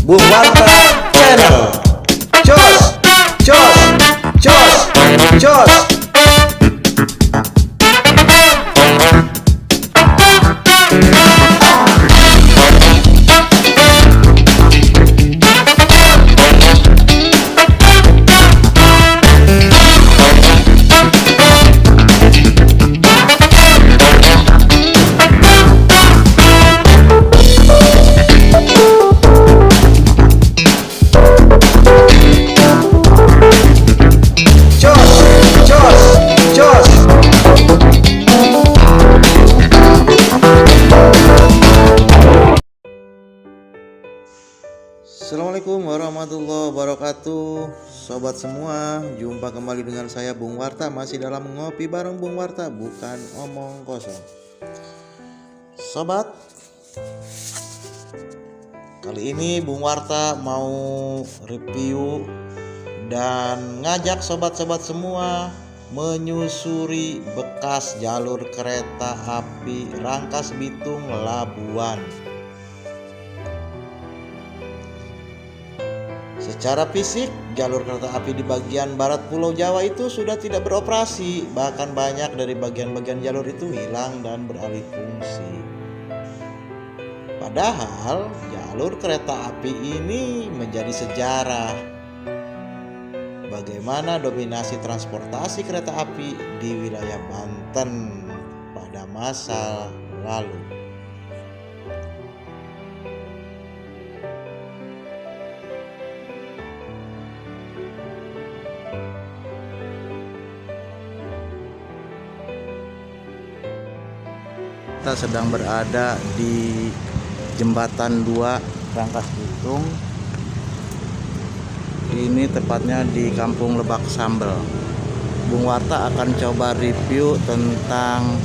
Bung Warta Channel. Jos, jos, jos, jos. Assalamualaikum warahmatullahi wabarakatuh. Sobat semua, jumpa kembali dengan saya Bung Warta. Masih dalam ngopi bareng Bung Warta, bukan omong kosong. Sobat, kali ini Bung Warta mau review dan ngajak sobat-sobat semua menyusuri bekas jalur kereta api Rangkas Bitung Labuan. Secara fisik, jalur kereta api di bagian barat Pulau Jawa itu sudah tidak beroperasi. Bahkan banyak dari bagian-bagian jalur itu hilang dan beralih fungsi. Padahal jalur kereta api ini menjadi sejarah. Bagaimana dominasi transportasi kereta api di wilayah Banten pada masa lalu. Kita sedang berada di Jembatan 2 Rangkas Bitung. Ini tepatnya di Kampung Lebak Sambel. Bung Warta akan coba review tentang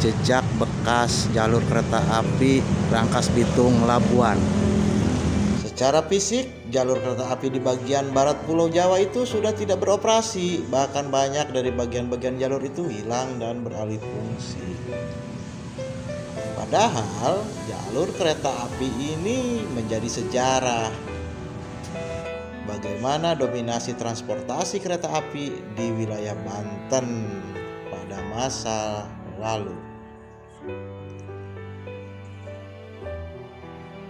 jejak bekas jalur kereta api Rangkas Bitung Labuan. Secara fisik, jalur kereta api di bagian barat Pulau Jawa itu sudah tidak beroperasi. Bahkan banyak dari bagian-bagian jalur itu hilang dan beralih fungsi. Padahal jalur kereta api ini menjadi sejarah. Bagaimana dominasi transportasi kereta api di wilayah Banten pada masa lalu.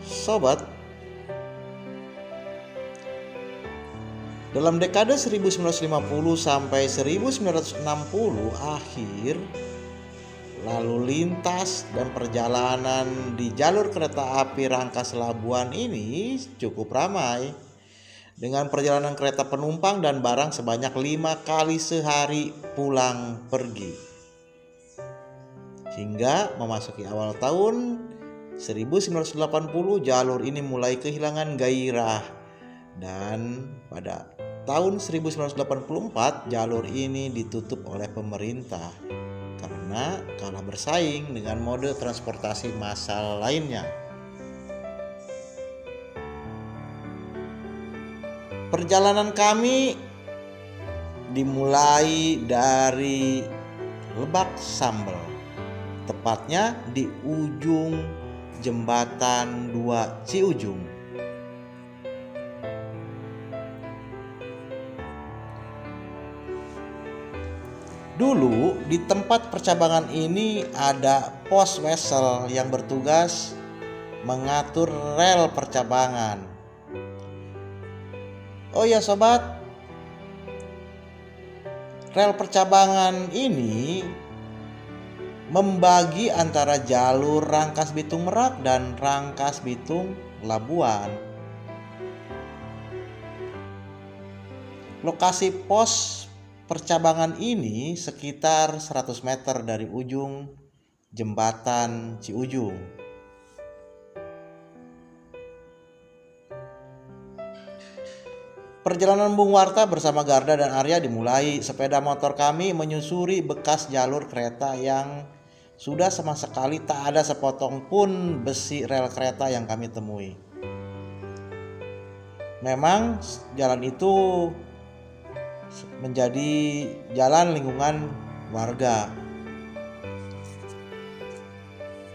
Sobat, dalam dekade 1950 sampai 1960 akhir, lalu lintas dan perjalanan di jalur kereta api Rangkas Labuan ini cukup ramai, dengan perjalanan kereta penumpang dan barang sebanyak 5 kali sehari pulang pergi. Hingga memasuki awal tahun 1980 jalur ini mulai kehilangan gairah, dan pada tahun 1984 jalur ini ditutup oleh pemerintah karena kalah bersaing dengan mode transportasi massal lainnya. Perjalanan kami dimulai dari Lebak Sambel, tepatnya di ujung Jembatan 2 Ciujung. Dulu di tempat percabangan ini ada pos wesel yang bertugas mengatur rel percabangan. Oh ya sobat, rel percabangan ini membagi antara jalur Rangkas Bitung Merak dan Rangkas Bitung Labuan. Lokasi pos percabangan ini sekitar 100 meter dari ujung Jembatan Ciujung. Perjalanan Bung Warta bersama Garda dan Arya dimulai. Sepeda motor kami menyusuri bekas jalur kereta yang sudah sama sekali tak ada sepotong pun besi rel kereta yang kami temui. Memang jalan itu menjadi jalan lingkungan warga.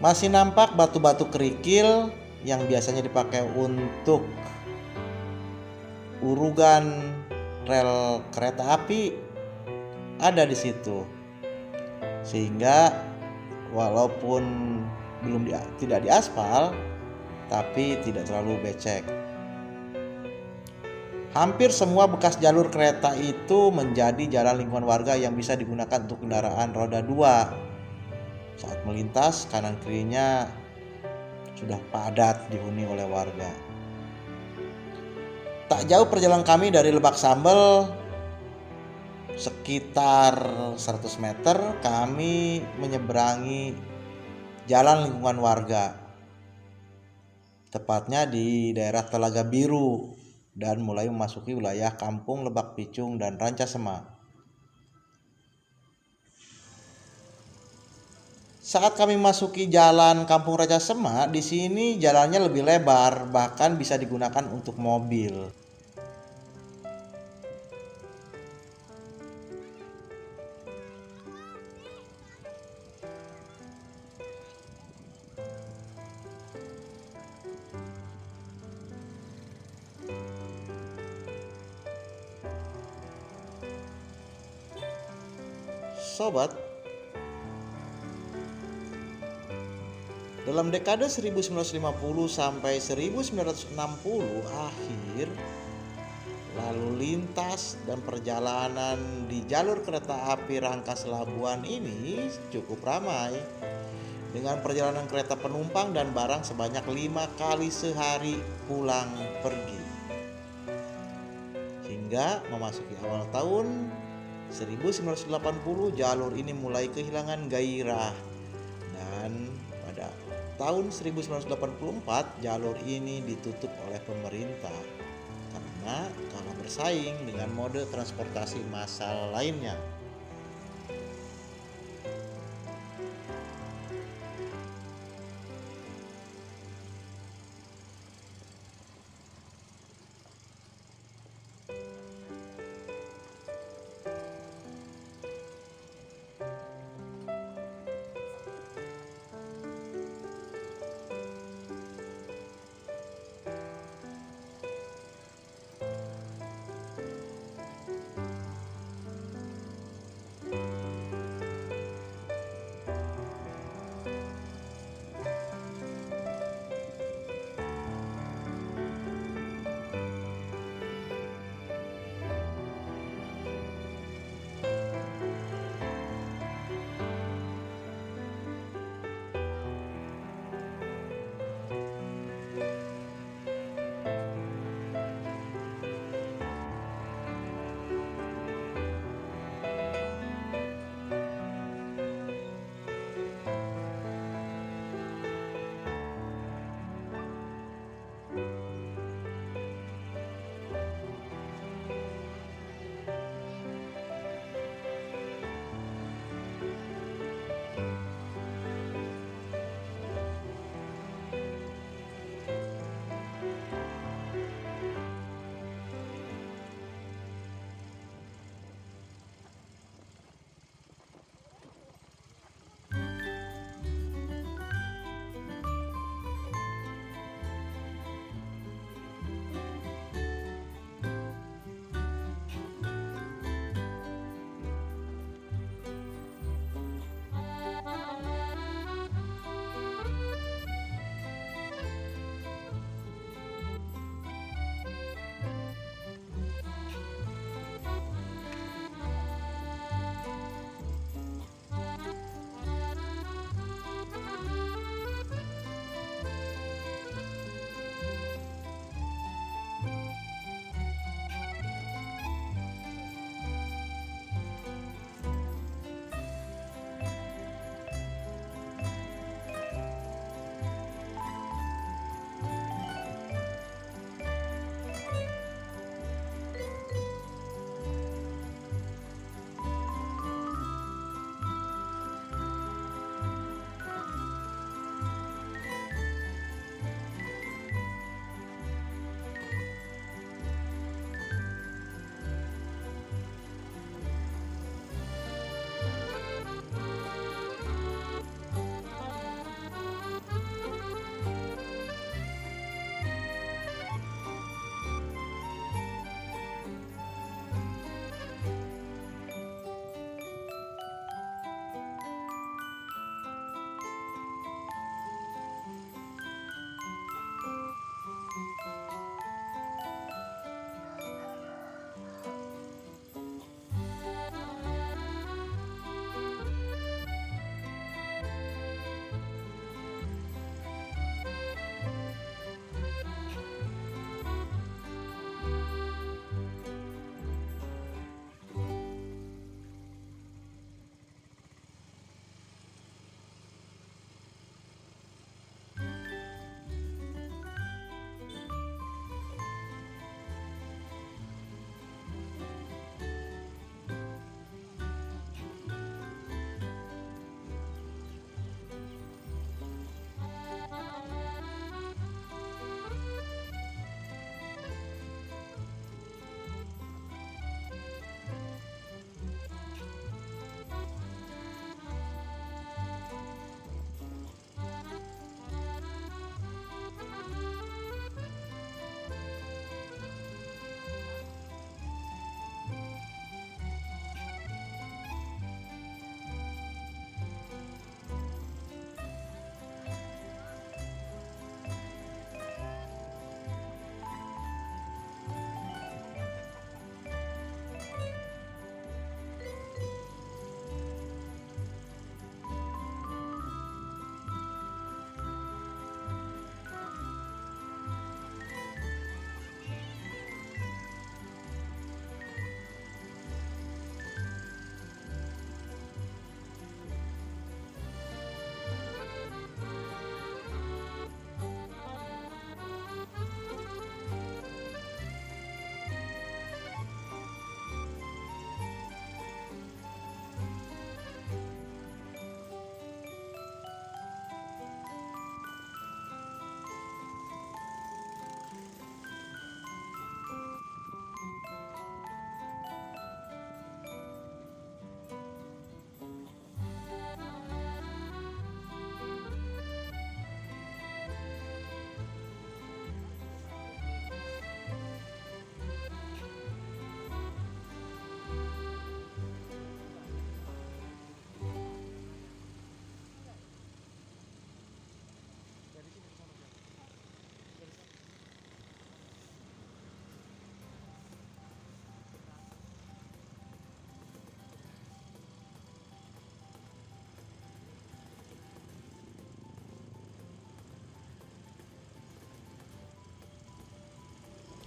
Masih nampak batu-batu kerikil yang biasanya dipakai untuk urugan rel kereta api ada di situ, sehingga walaupun tidak diaspal tapi tidak terlalu becek. Hampir semua bekas jalur kereta itu menjadi jalan lingkungan warga yang bisa digunakan untuk kendaraan roda 2. Saat melintas, kanan kirinya sudah padat dihuni oleh warga. Tak jauh perjalanan kami dari Lebak Sambel, sekitar 100 meter, kami menyeberangi jalan lingkungan warga, tepatnya di daerah Telaga Biru, dan mulai memasuki wilayah Kampung Lebak Picung dan Rancasema. Saat kami memasuki jalan Kampung Rancasema, di sini jalannya lebih lebar, bahkan bisa digunakan untuk mobil. Sobat, dalam dekade 1950 sampai 1960 akhir, lalu lintas dan perjalanan di jalur kereta api Rangkas Labuan ini cukup ramai, dengan perjalanan kereta penumpang dan barang sebanyak 5 kali sehari pulang pergi. Hingga memasuki awal tahun 1980, jalur ini mulai kehilangan gairah, dan pada tahun 1984 jalur ini ditutup oleh pemerintah karena kalah bersaing dengan mode transportasi massal lainnya.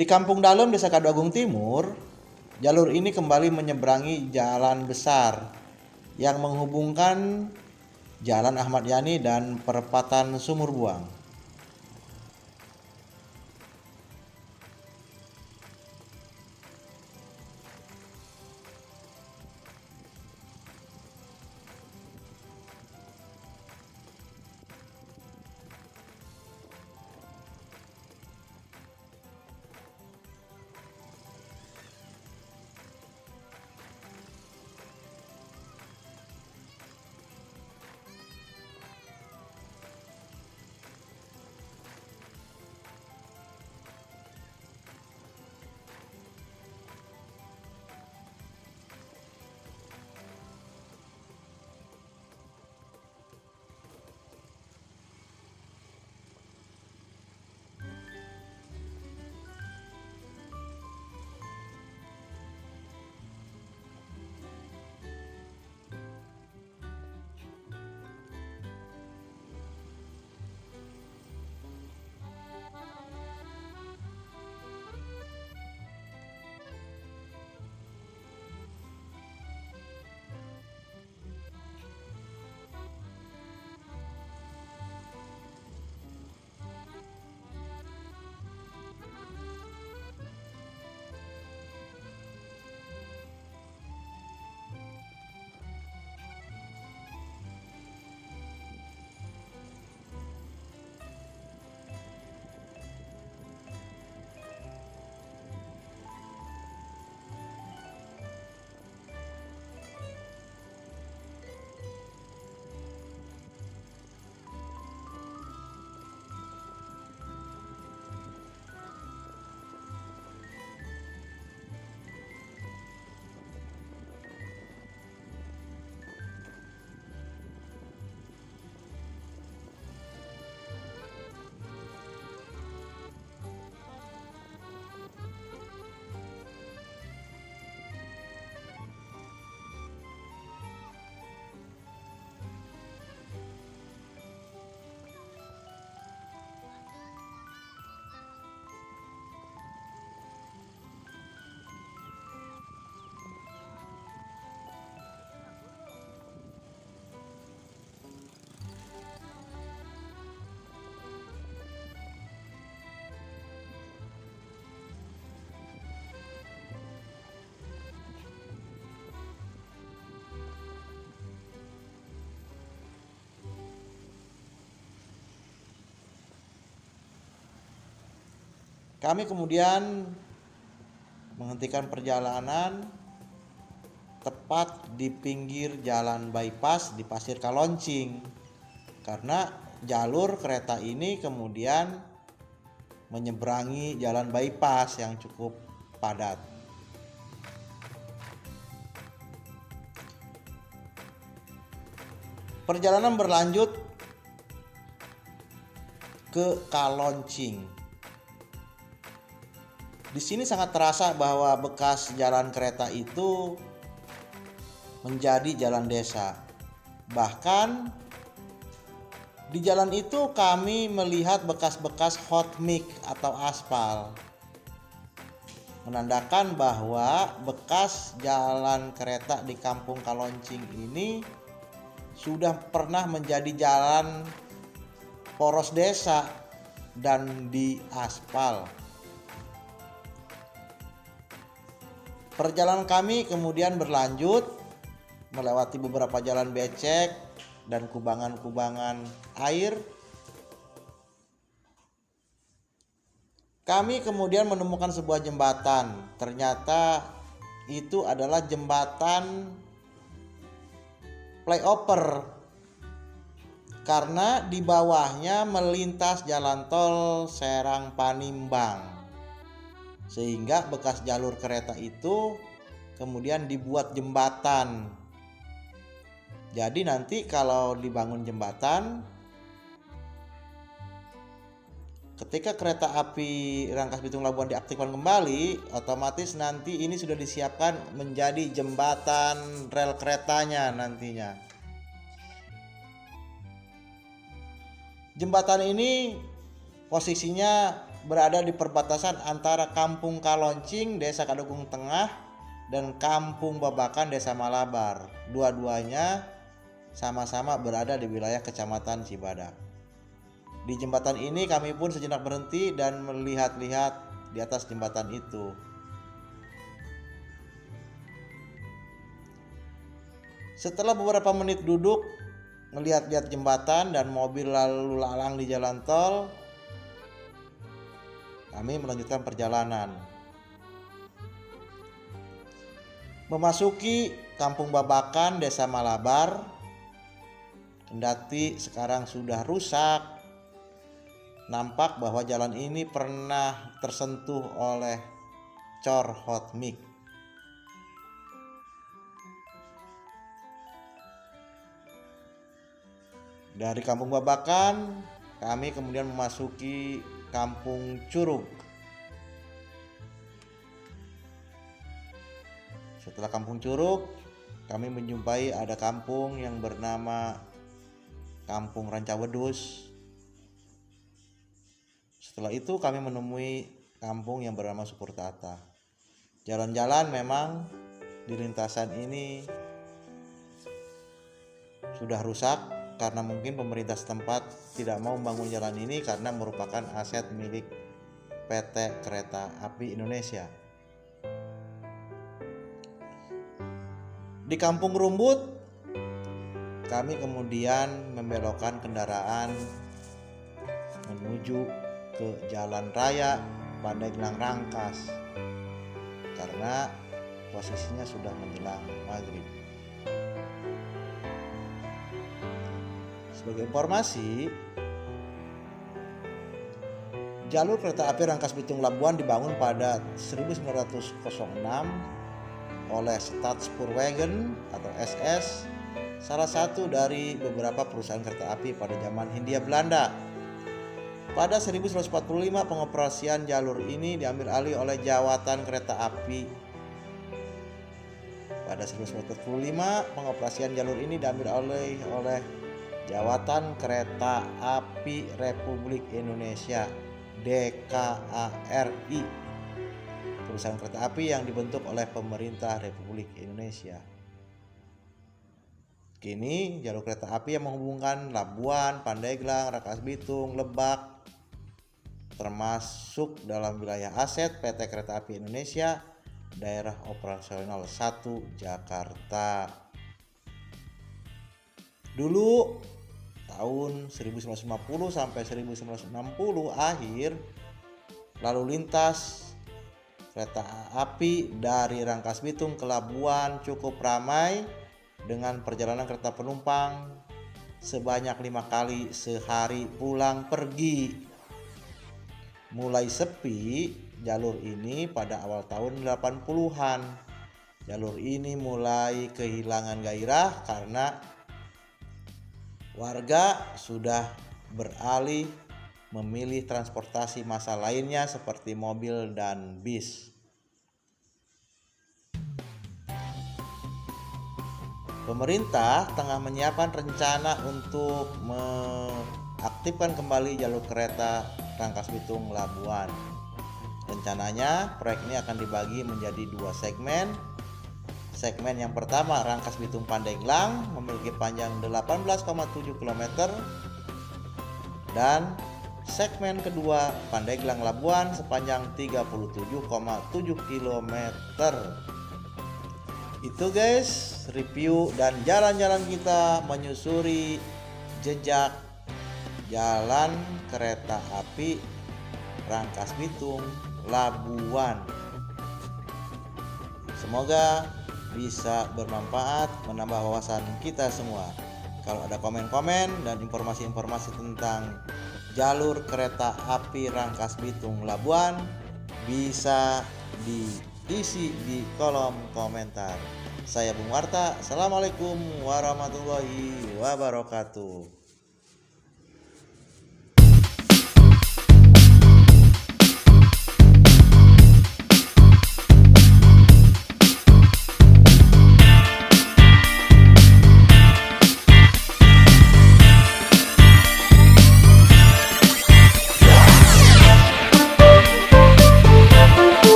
Di Kampung Dalem, Desa Kaduagung Timur, jalur ini kembali menyeberangi jalan besar yang menghubungkan Jalan Ahmad Yani dan perempatan Sumur Buang. Kami kemudian menghentikan perjalanan tepat di pinggir jalan bypass di Pasir Kaloncing, karena jalur kereta ini kemudian menyeberangi jalan bypass yang cukup padat. Perjalanan berlanjut ke Kaloncing. Di sini sangat terasa bahwa bekas jalan kereta itu menjadi jalan desa. Bahkan di jalan itu kami melihat bekas-bekas hot mix atau aspal, menandakan bahwa bekas jalan kereta di Kampung Kaloncing ini sudah pernah menjadi jalan poros desa dan diaspal. Perjalanan kami kemudian berlanjut melewati beberapa jalan becek dan kubangan-kubangan air. Kami kemudian menemukan sebuah jembatan. Ternyata itu adalah jembatan flyover, karena di bawahnya melintas jalan tol Serang Panimbang. Sehingga bekas jalur kereta itu kemudian dibuat jembatan. Jadi nanti kalau dibangun jembatan, ketika kereta api Rangkas Bitung Labuan diaktifkan kembali, otomatis nanti ini sudah disiapkan menjadi jembatan rel keretanya nantinya. Jembatan ini posisinya berada di perbatasan antara Kampung Kaloncing, Desa Kadugung Tengah, dan Kampung Babakan, Desa Malabar. Dua-duanya sama-sama berada di wilayah Kecamatan Cibadak. Di jembatan ini kami pun sejenak berhenti dan melihat-lihat di atas jembatan itu. Setelah beberapa menit duduk melihat-lihat jembatan dan mobil lalu lalang di jalan tol, kami melanjutkan perjalanan. Memasuki Kampung Babakan, Desa Malabar, kendati sekarang sudah rusak, nampak bahwa jalan ini pernah tersentuh oleh cor hot mix. Dari Kampung Babakan, kami kemudian memasuki Kampung Curug. Setelah Kampung Curug, kami menjumpai ada kampung yang bernama Kampung Rancawedus. Setelah itu kami menemui kampung yang bernama Sukurtata. Jalan-jalan memang di lintasan ini sudah rusak karena mungkin pemerintah setempat tidak mau membangun jalan ini karena merupakan aset milik PT Kereta Api Indonesia. Di Kampung Rumbut, kami kemudian membelokkan kendaraan menuju ke Jalan Raya Pandeglang Rangkas karena posisinya sudah menjelang maghrib. Sebagai informasi, jalur kereta api Rangkas Bitung Labuan dibangun pada 1906 oleh Staatspoorwegen atau SS, salah satu dari beberapa perusahaan kereta api pada zaman Hindia Belanda. Pada 1945 pengoperasian jalur ini diambil alih oleh Jawatan Kereta Api. Pada 1945 pengoperasian jalur ini diambil alih oleh Jawatan Kereta Api Republik Indonesia DKARI, perusahaan kereta api yang dibentuk oleh pemerintah Republik Indonesia. Kini jalur kereta api yang menghubungkan Labuan, Pandeglang, Rangkas Bitung, Lebak termasuk dalam wilayah aset PT Kereta Api Indonesia Daerah Operasional 1 Jakarta. Dulu tahun 1950 sampai 1960 akhir, lalu lintas kereta api dari Rangkas Bitung ke Labuan cukup ramai dengan perjalanan kereta penumpang sebanyak 5 kali sehari pulang pergi. Mulai sepi jalur ini pada awal tahun 80-an. Jalur ini mulai kehilangan gairah karena warga sudah beralih memilih transportasi massal lainnya seperti mobil dan bis. Pemerintah tengah menyiapkan rencana untuk mengaktifkan kembali jalur kereta Rangkas Bitung Labuan. Rencananya proyek ini akan dibagi menjadi 2 segmen. Segmen yang pertama Rangkas Bitung Pandeglang memiliki panjang 18,7 km dan segmen kedua Pandeglang Labuan sepanjang 37,7 km. Itu guys, review dan jalan-jalan kita menyusuri jejak jalan kereta api Rangkas Bitung Labuan. Semoga bisa bermanfaat, menambah wawasan kita semua. Kalau ada komen-komen dan informasi-informasi tentang jalur kereta api Rangkas Bitung Labuan, bisa diisi di kolom komentar. Saya Bung Warta. Assalamualaikum warahmatullahi wabarakatuh.